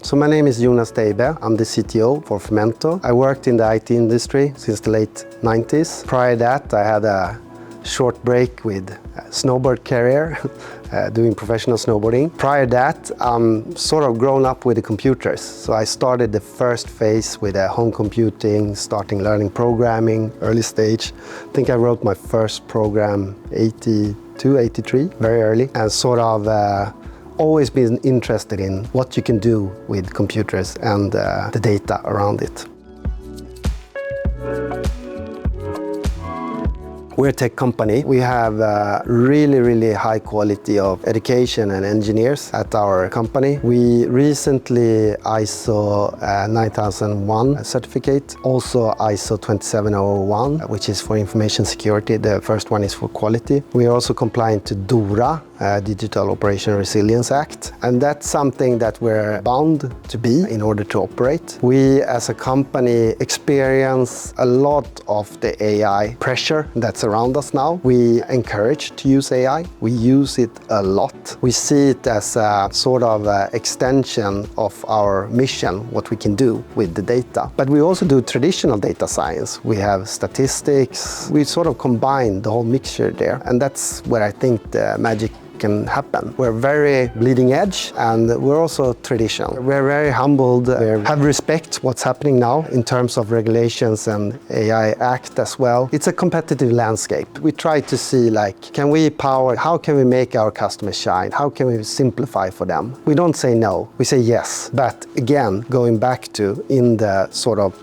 So my name is Jonas Deibe. I'm the CTO for Fimento. I worked in the IT industry since the late 90s. Prior to that, I had a short break with a snowboard career, doing professional snowboarding. Prior to that, I'm sort of grown up with the computers. So I started the first phase with home computing, starting learning programming, early stage. I think I wrote my first program 82, 83, very early, and sort of always been interested in what you can do with computers and the data around it. We're a tech company. We have really high quality of education and engineers at our company. We recently ISO 9001 certificate, also ISO 27001, which is for information security. The first one is for quality. We are also compliant to DORA, Digital Operation Resilience Act, and that's something that we're bound to be in order to operate. We as a company experience a lot of the AI pressure that's around us now. We encourage to use AI. We use it a lot. We see it as a sort of extension of our mission, what we can do with the data. But we also do traditional data science. We have statistics. We sort of combine the whole mixture there, and that's where I think the magic can happen. We're very bleeding edge, and we're also traditional. We're very humbled. We have respect what's happening now in terms of regulations and AI Act as well. It's a competitive landscape. We try to see how can we make our customers shine? How can we simplify for them? We don't say no, we say yes. But again, going back to in the sort of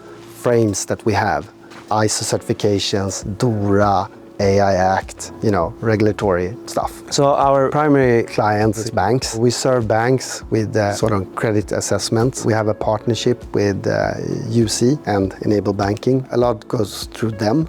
frames that we have, ISO certifications, DORA, AI Act, regulatory stuff. So our primary clients is banks. We serve banks with sort of credit assessments. We have a partnership with UC and Enable Banking. A lot goes through them.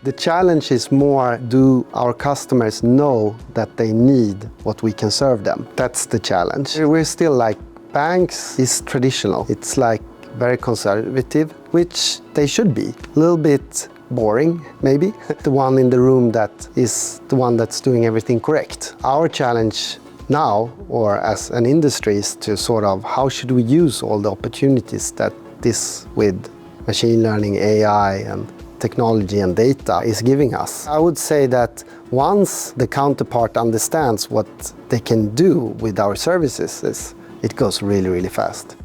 The challenge is more, do our customers know that they need what we can serve them? That's the challenge. We're still like, banks is traditional. It's like very conservative, which they should be. A little bit boring, maybe. The one in the room that is the one that's doing everything correct. Our challenge now, or as an industry, is to sort of, how should we use all the opportunities that this with machine learning, AI, and technology and data is giving us. I would say that once the counterpart understands what they can do with our services, it goes really fast.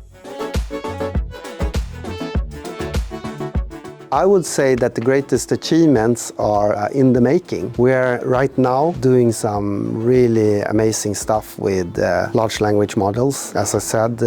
I would say that the greatest achievements are in the making. We're right now doing some really amazing stuff with large language models. As I said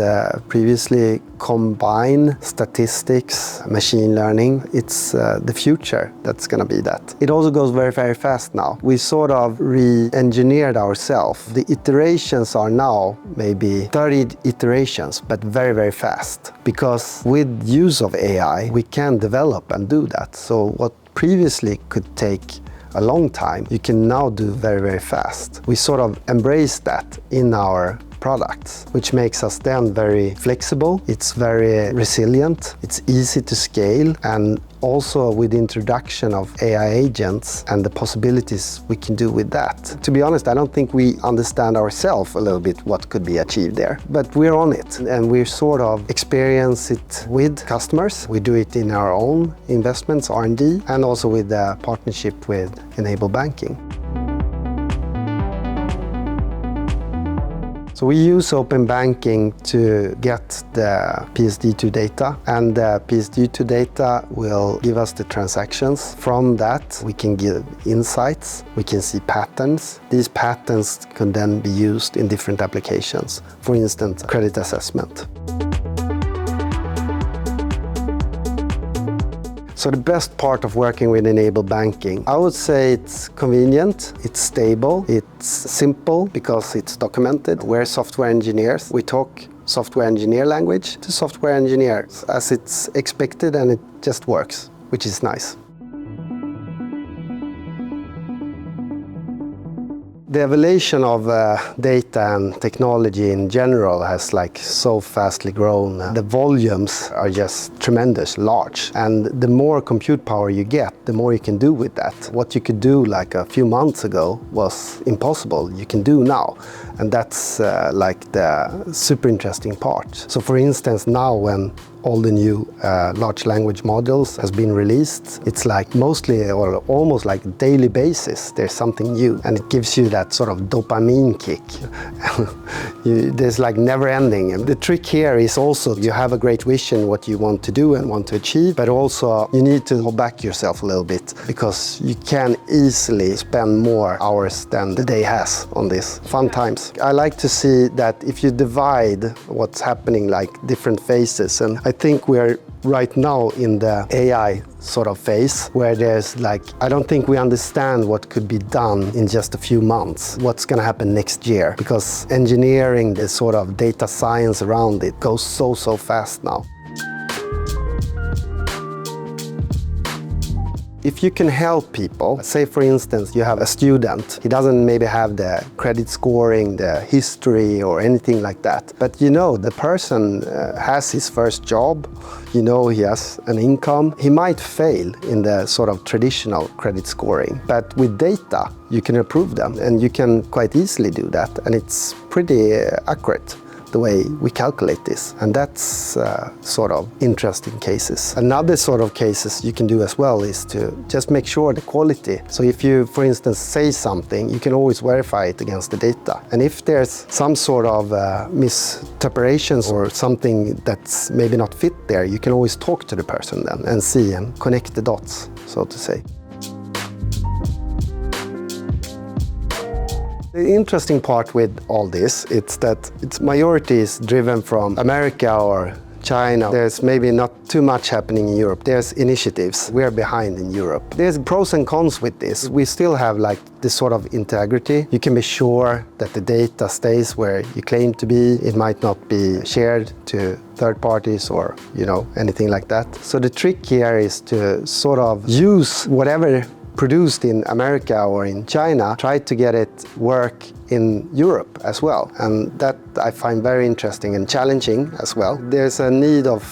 previously, combine statistics, machine learning. It's the future that's going to be that. It also goes very fast now. We sort of re-engineered ourselves. The iterations are now maybe 30 iterations, but very fast. Because with use of AI, we can develop and do that. So what previously could take a long time, you can now do very fast. We sort of embrace that in our products, which makes us then very flexible. It's very resilient. It's easy to scale, and also with the introduction of AI agents and the possibilities we can do with that. To be honest, I don't think we understand ourselves a little bit what could be achieved there, but we're on it, and we sort of experience it with customers. We do it in our own investments, R&D, and also with the partnership with Enable Banking. So we use open banking to get the PSD2 data, and the PSD2 data will give us the transactions. From that, we can give insights, we can see patterns. These patterns can then be used in different applications, for instance, credit assessment. So the best part of working with Enable Banking, I would say it's convenient, it's stable, it's simple because it's documented. We're software engineers. We talk software engineer language to software engineers as it's expected, and it just works, which is nice. The evolution of data and technology in general has so fastly grown. The volumes are just tremendous, large. And the more compute power you get, the more you can do with that. What you could do a few months ago was impossible. You can do now. And that's the super interesting part. So for instance, now when all the new large language models has been released, it's mostly or almost daily basis there's something new, and it gives you that sort of dopamine kick. There's never ending. And the trick here is also you have a great vision what you want to do and want to achieve, but also you need to hold back yourself a little bit, because you can easily spend more hours than the day has on this. Fun times. I like to see that if you divide what's happening different phases, and I think we're right now in the AI sort of phase where there's I don't think we understand what could be done in just a few months, what's going to happen next year, because engineering, the sort of data science around it goes so fast now. If you can help people, say for instance you have a student, he doesn't maybe have the credit scoring, the history or anything like that, but the person has his first job, he has an income, he might fail in the sort of traditional credit scoring, but with data you can improve them, and you can quite easily do that, and it's pretty accurate the way we calculate this. And that's sort of interesting cases. Another sort of cases you can do as well is to just make sure the quality. So if you, for instance, say something, you can always verify it against the data. And if there's some sort of misinterpretations or something that's maybe not fit there, you can always talk to the person then and see and connect the dots, so to say. The interesting part with all this, it's that its majority is driven from America or China. There's maybe not too much happening in Europe. There's initiatives. We're behind in Europe. There's pros and cons with this. We still have this sort of integrity. You can be sure that the data stays where you claim to be. It might not be shared to third parties or, anything like that. So the trick here is to sort of use whatever produced in America or in China, try to get it work in Europe as well. And that I find very interesting and challenging as well. There's a need of,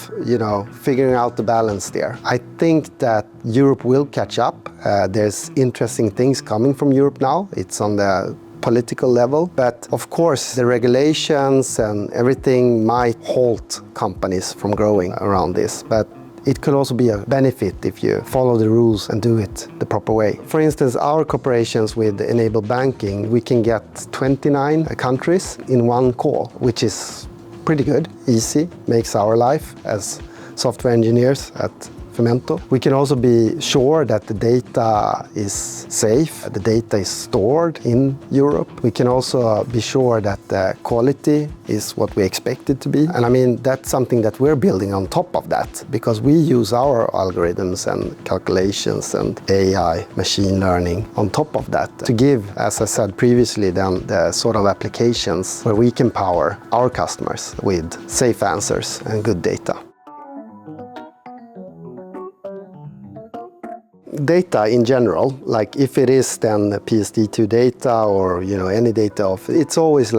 figuring out the balance there. I think that Europe will catch up. There's interesting things coming from Europe now. It's on the political level, but of course the regulations and everything might halt companies from growing around this. But it could also be a benefit if you follow the rules and do it the proper way. For instance, our cooperations with Enable Banking, we can get 29 countries in one call, which is pretty good, easy, makes our life as software engineers at Fimento. We can also be sure that the data is safe, the data is stored in Europe. We can also be sure that the quality is what we expect it to be. And that's something that we're building on top of that, because we use our algorithms and calculations and AI, machine learning on top of that to give, as I said previously, then the sort of applications where we can power our customers with safe answers and good data. Data in general, if it is then PSD2 data or any data it's always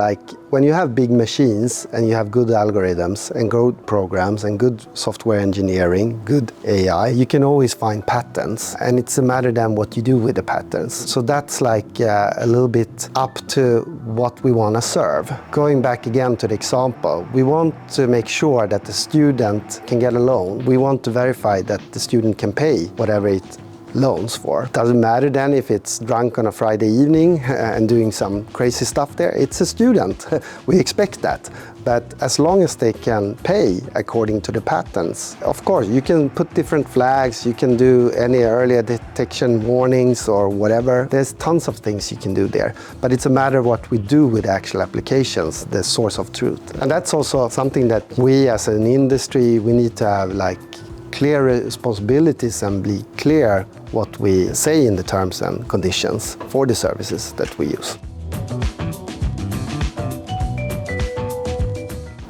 when you have big machines and you have good algorithms and good programs and good software engineering, good AI, you can always find patterns, and it's a matter then what you do with the patterns. So that's a little bit up to what we want to serve. Going back again to the example, we want to make sure that the student can get a loan. We want to verify that the student can pay whatever it loans for. Doesn't matter then if it's drunk on a Friday evening and doing some crazy stuff there. It's a student. We expect that. But as long as they can pay according to the patterns, of course, you can put different flags, you can do any earlier detection warnings or whatever. There's tons of things you can do there. But it's a matter of what we do with actual applications, the source of truth. And that's also something that we as an industry, we need to have clear responsibilities and be clear what we say in the terms and conditions for the services that we use.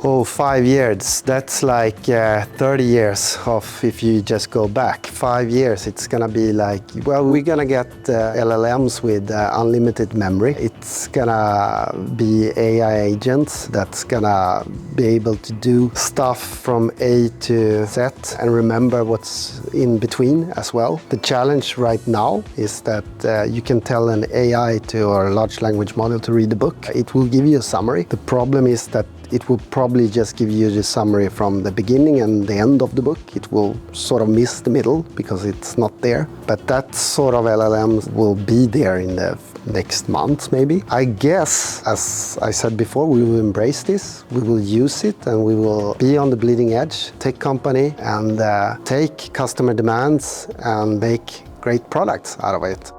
Oh, 5 years. That's like 30 years of if you just go back. 5 years, it's gonna be like, well, we're gonna get LLMs with unlimited memory. It's gonna be AI agents that's gonna be able to do stuff from A to Z and remember what's in between as well. The challenge right now is that you can tell an AI or a large language model to read a book. It will give you a summary. The problem is that it will probably just give you the summary from the beginning and the end of the book. It will sort of miss the middle because it's not there. But that sort of LLM will be there in the next month, maybe. I guess, as I said before, we will embrace this, we will use it, and we will be on the bleeding edge, tech company, and take customer demands and make great products out of it.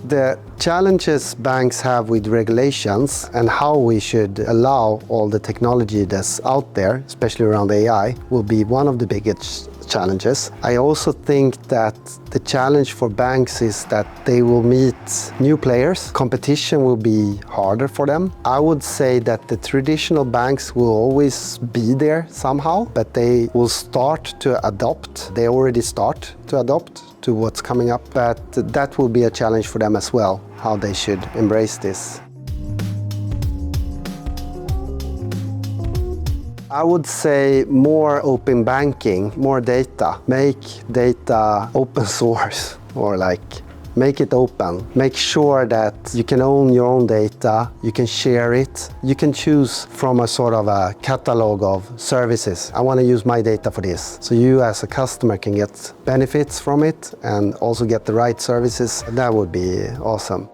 The challenges banks have with regulations and how we should allow all the technology that's out there, especially around AI, will be one of the biggest challenges. I also think that the challenge for banks is that they will meet new players. Competition will be harder for them. I would say that the traditional banks will always be there somehow, but they will start to adopt. They already start to adopt to what's coming up, but that will be a challenge for them as well, how they should embrace this. I would say more open banking, more data. Make data open source, or like make it open. Make sure that you can own your own data, you can share it. You can choose from a sort of a catalog of services. I want to use my data for this. So you as a customer can get benefits from it and also get the right services. That would be awesome.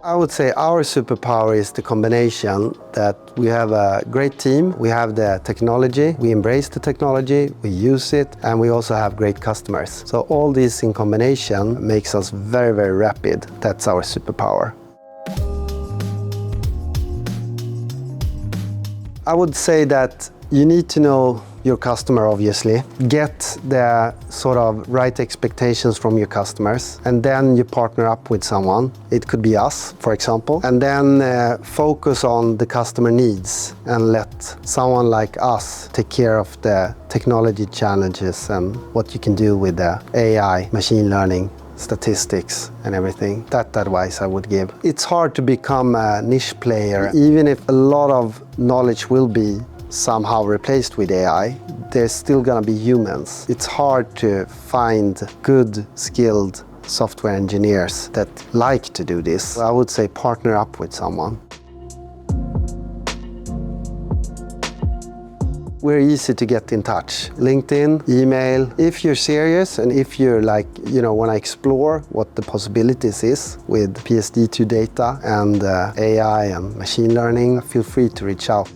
I would say our superpower is the combination that we have a great team, we have the technology, we embrace the technology, we use it, and we also have great customers. So all this in combination makes us very, very rapid. That's our superpower. I would say that you need to know your customer, obviously. Get the sort of right expectations from your customers, and then you partner up with someone. It could be us, for example, and then focus on the customer needs and let someone like us take care of the technology challenges and what you can do with the AI, machine learning, statistics and everything. That advice I would give. It's hard to become a niche player. Even if a lot of knowledge will be somehow replaced with AI, there's still gonna be humans. It's hard to find good, skilled software engineers that like to do this. I would say partner up with someone. We're easy to get in touch. LinkedIn, email. If you're serious and if you're like, want to explore what the possibilities is with PSD2 data and AI and machine learning, feel free to reach out.